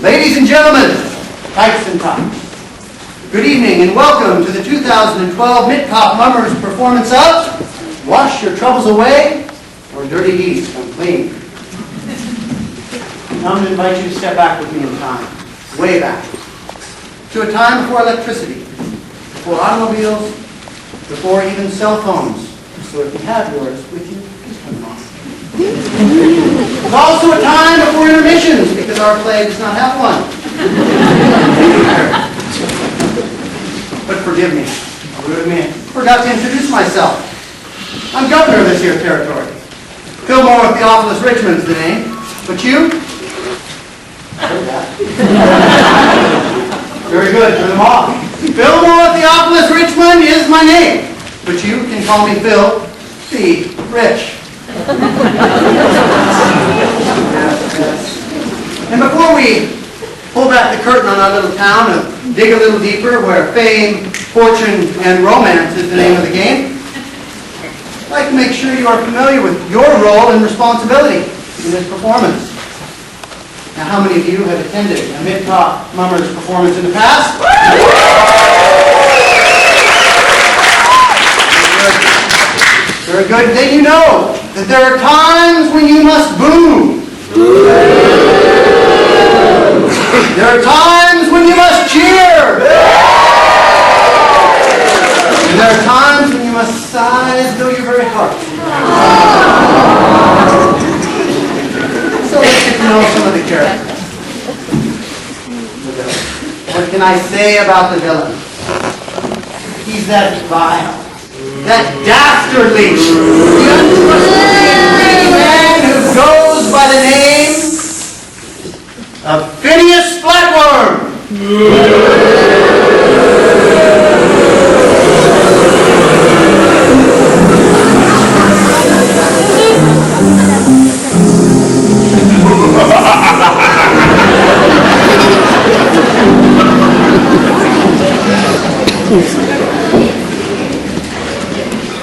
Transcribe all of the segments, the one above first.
Ladies and gentlemen, pipes and tops, good evening and welcome to the 2012 Mitkof Mummers performance of Wash Your Troubles Away or Dirty Deeds Come Clean. I'm going to invite you to step back with me in time, way back, to a time before electricity, before automobiles, before even cell phones. So if you have yours with you, please turn them on. It's also a time before intermissions, because our play does not have one. But forgive me, I forgot to introduce myself. I'm governor of this here territory. Fillmore of Theophilus Richmond's the name. But you? I heard that. Very good, turn them off. Fillmore of Theophilus Richmond is my name. But you can call me Phil C. Rich. And before we pull back the curtain on our little town and dig a little deeper where fame, fortune, and romance is the name of the game, I'd like to make sure you are familiar with your role and responsibility in this performance. Now, how many of you have attended a Mitkof Mummers performance in the past? Very good. Then you know that there are times when you must boom. There are times when you must cheer. And there are times when you must sigh as though your very heart. So let's get to know some of the characters. What can I say about the villain? He's that vile, that dastardly, the untrustworthy man who goes by the name of Phineas Flatworm.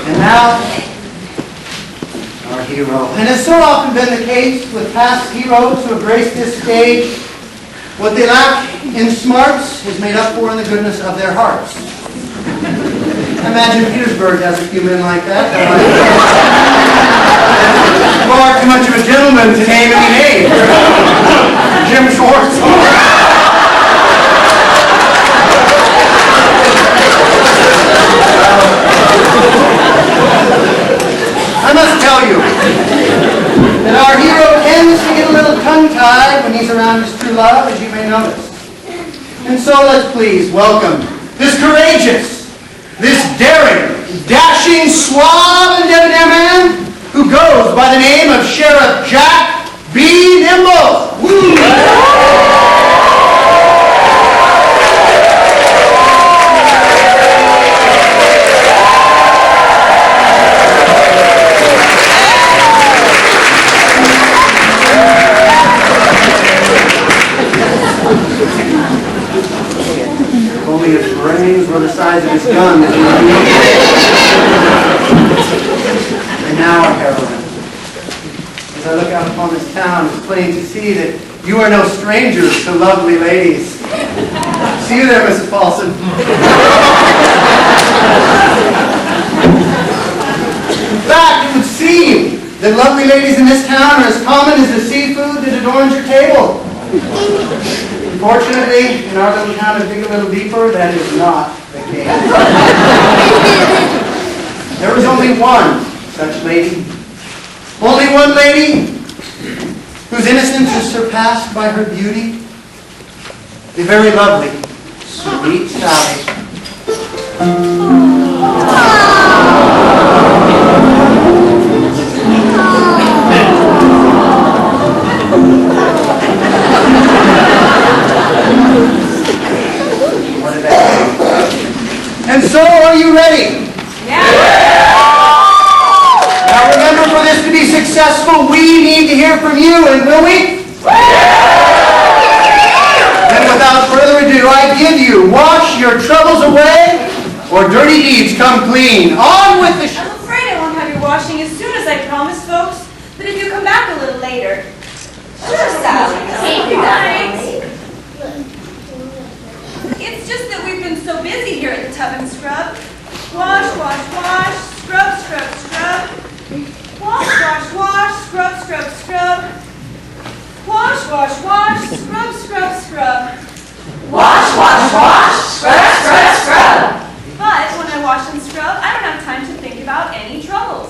And now, our hero. And as so often been the case with past heroes who have graced this stage, what they lack in smarts is made up for in the goodness of their hearts. I imagine Petersburg has a few men like that. Far too much of a gentleman to name any name. Jim Schwartz. I must tell you that our hero tends to get a little tongue-tied when he's around his true love, as you may notice. And so let's please welcome this courageous, this daring, dashing, suave, and debonair man who goes by the name of Sheriff Jack B. Nimble. Only his brains were the size of his gun. And now, our heroine. As I look out upon this town, it's plain to see that you are no strangers to lovely ladies. See you there, Mrs. Paulson. In fact, it would seem that lovely ladies in this town are as common as the seafood that adorns your table. Unfortunately, in our little town of Dig a Little Deeper, that is not the case. There was only one such lady. Only one lady whose innocence is surpassed by her beauty. The very lovely, sweet Sally. And so, are you ready? Yeah. Now remember, for this to be successful, we need to hear from you, and will we? Then without further ado, I give you Wash Your Troubles Away, or Dirty Deeds Come Clean. On with the show. I'm afraid I won't have your washing as soon as I promised, folks, but if you come back a little later. Sure, Sally. Take your time. wash, wash, scrub, scrub, scrub. Wash, wash, wash, scrub, scrub, scrub. But when I wash and scrub, I don't have time to think about any troubles.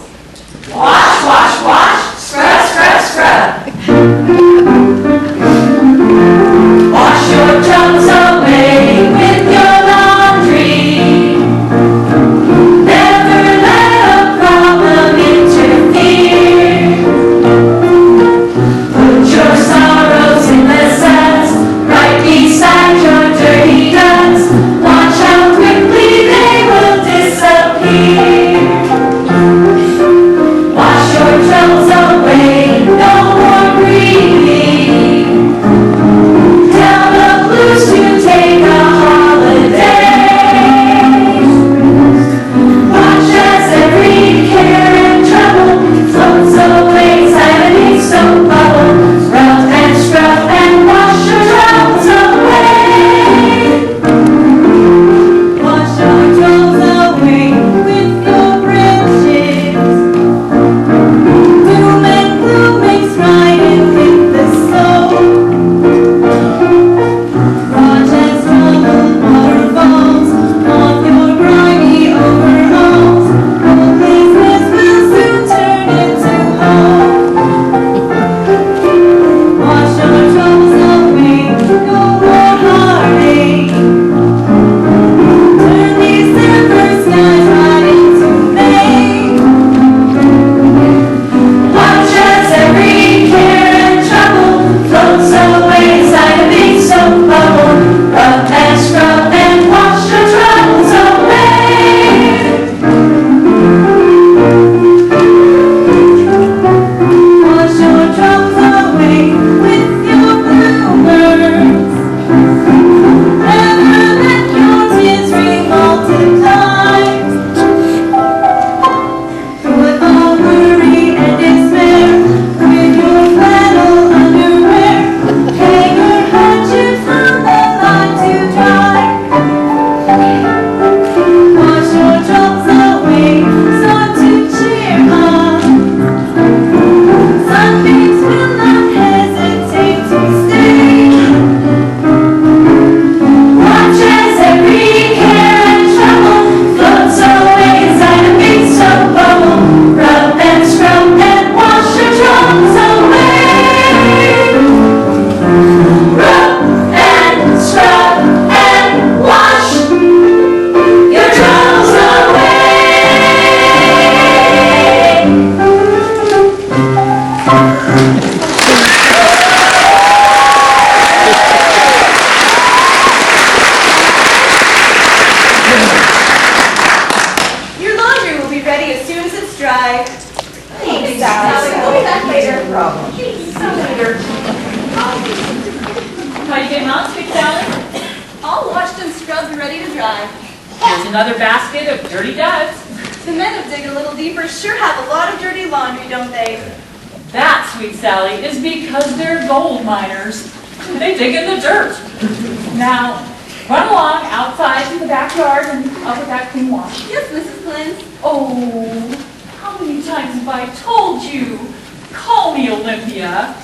Wash, wash, wash, scrub, scrub, scrub. Wash your troubles away with your laundry. Never let a problem interfere. Put your sorrows in the sands, right beside your dirty duds. Watch how quickly they will disappear. Wash your troubles away, no more grieving. Tell the blues to take a holiday. Watch as every care and trouble floats away, sanity soap bubble. Rub and scrub and wash your troubles away. Wash your troubles away with your branches. Doom and gloom makes riding with the snow. Watch as troubled water falls off your grimy overalls. Hopelessness will soon turn into hope. Wash your troubles away, no more heartache. Turn December skies right into May. Watch as every care and trouble floats away inside a big soap bubble. Rub and scrub and wash your troubles away. Wash your troubles away with your bluebirds. Never let your tears re-multiply. Put all worry and despair with your flannel underwear. Hang your handkerchief on the line to dry. Wash your troubles away, start to cheer up. Sunbeams will not hesitate to stay. Watch as every care and trouble floats away inside a big soap bubble. Rub and scrub and wash your troubles away. Rub and scrub and wash your troubles away. Your laundry will be ready as soon as it's dry. Thanks, Sally. We'll be back later. How you getting on, Sweet Sally? All washed and scrubbed and ready to dry. Here's another basket of dirty duds. The men who dig a little deeper sure have a lot of dirty laundry, don't they? That, Sweet Sally, is because they're gold miners. They dig in the dirt. Now, run along outside to the backyard and up with that clean wash. Yes, Mrs. Clint. Oh, how many times have I told you? Call me Olympia.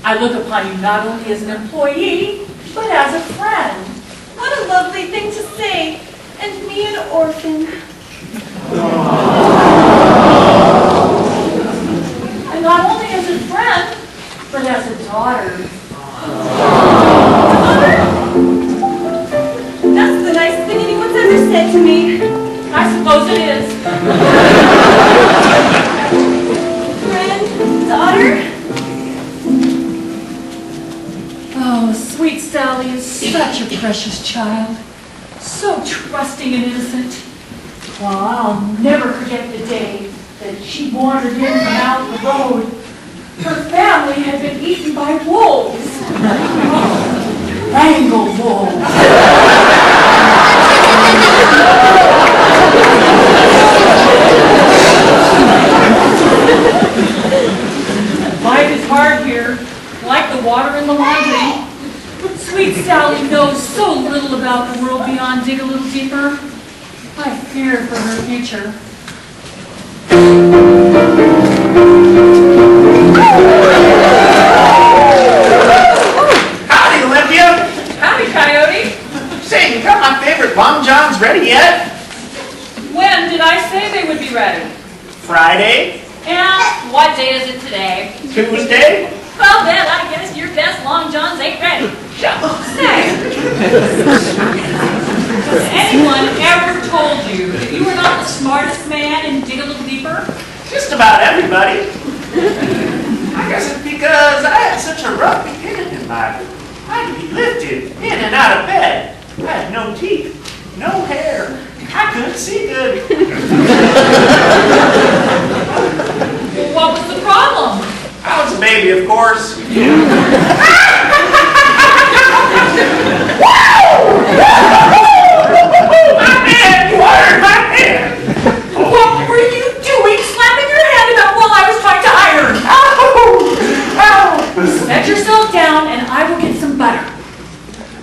I look upon you not only as an employee, but as a friend. What a lovely thing to say. And me an orphan. And not only as a friend, but as a daughter. Mother? That's the nicest thing anyone's ever said to me. I suppose it is. Friend, daughter. Oh, Sweet Sally is such a precious child. So trusting and innocent. Well, I'll never forget the day that she wandered in from out the road. Her family had been eaten by wolves. Wrangle wolves. Life is hard here, like the water in the laundry. Sweet Sally knows so little about the world beyond Dig a Little Deeper. I fear for her future. Friday. And what day is it today? Tuesday. Well, then, I guess your best long johns ain't ready. Say, has anyone ever told you that you were not the smartest man in Dig a Little Deeper? Just about everybody. I guess it's because I had such a rough beginning in life. I had to be lifted in and out of bed. I had no teeth, no hair. I couldn't see good. Well, what was the problem? I was a baby, of course. My man, you heard my man. What were you doing slapping your hand about while I was trying to iron? Set yourself down and I will get some butter.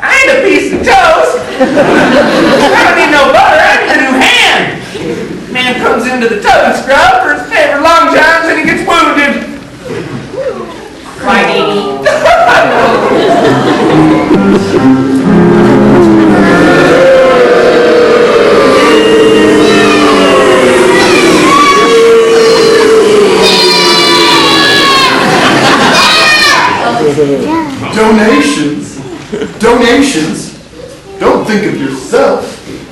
I ain't a piece of toast. I don't need no butter. I need a new hand. Man comes into the tub and scrub for his favorite long johns and he gets wounded. Crybaby. Donations? Donations? Don't think of yourself.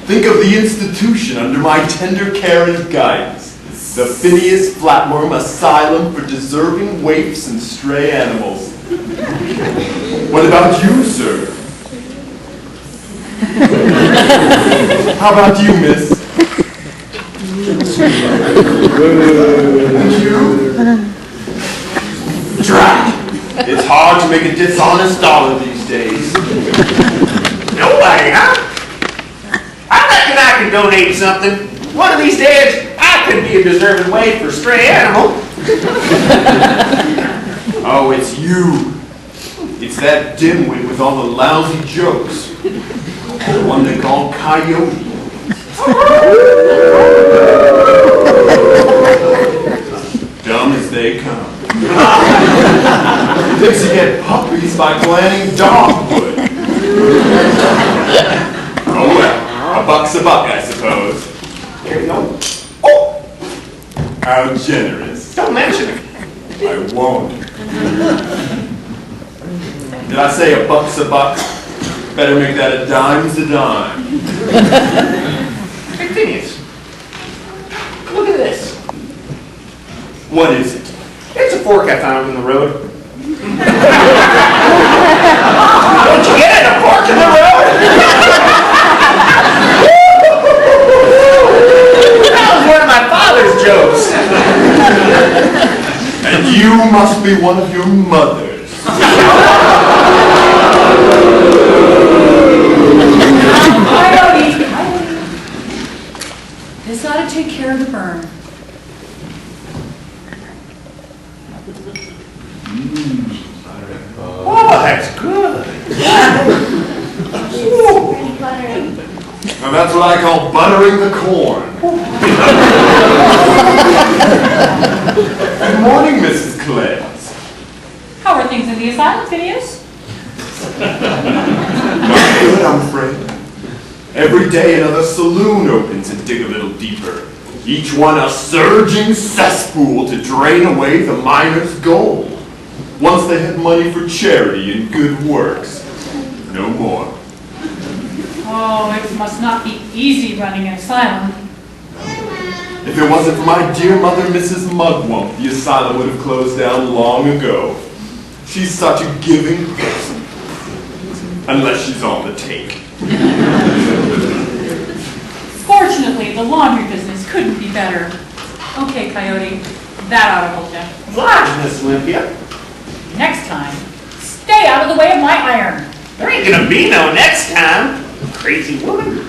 Think of the institution under my tender care and guidance. The Phineas Flatworm Asylum for Deserving Waifs and Stray Animals. What about you, sir? How about you, miss? And you? Drat! It's hard to make a dishonest dollar these days. No way, huh? I reckon I can donate something. One of these days, I could be a deserving waif for a stray animal. Oh, it's you. It's that dimwit with all the lousy jokes. The one they call Coyote. Dumb as they come. Thinks you get puppies by planting dogwood. Oh well, a buck's a buck, I suppose. Here you go. Oh, How generous. don't mention it. I won't. Did I say a buck's a buck? Better make that a dime's a dime. Hey, Phineas. Look at this. What is it? It's a fork I found in the road. Don't you get it? A fork in the road? That was one of my father's jokes. And you must be one of your mothers. Coyote. This ought to take care of the burn. Oh, that's good. Now that's what I call buttering the corn. Good morning, Mrs. Claus. How are things in the asylum, Phineas? Not good, I'm afraid. Every day another saloon opens and dig a little deeper. Each one a surging cesspool to drain away the miners' gold. Once they had money for charity and good works. No more. Oh, it must not be easy running an asylum. If it wasn't for my dear mother, Mrs. Mugwump, the asylum would have closed down long ago. She's such a giving person. Unless she's on the take. Fortunately, the laundry business couldn't be better. Okay, Coyote, that ought to hold you. Oblige, Miss Olympia. Next time, stay out of the way of my iron. There ain't gonna be no next time, crazy woman.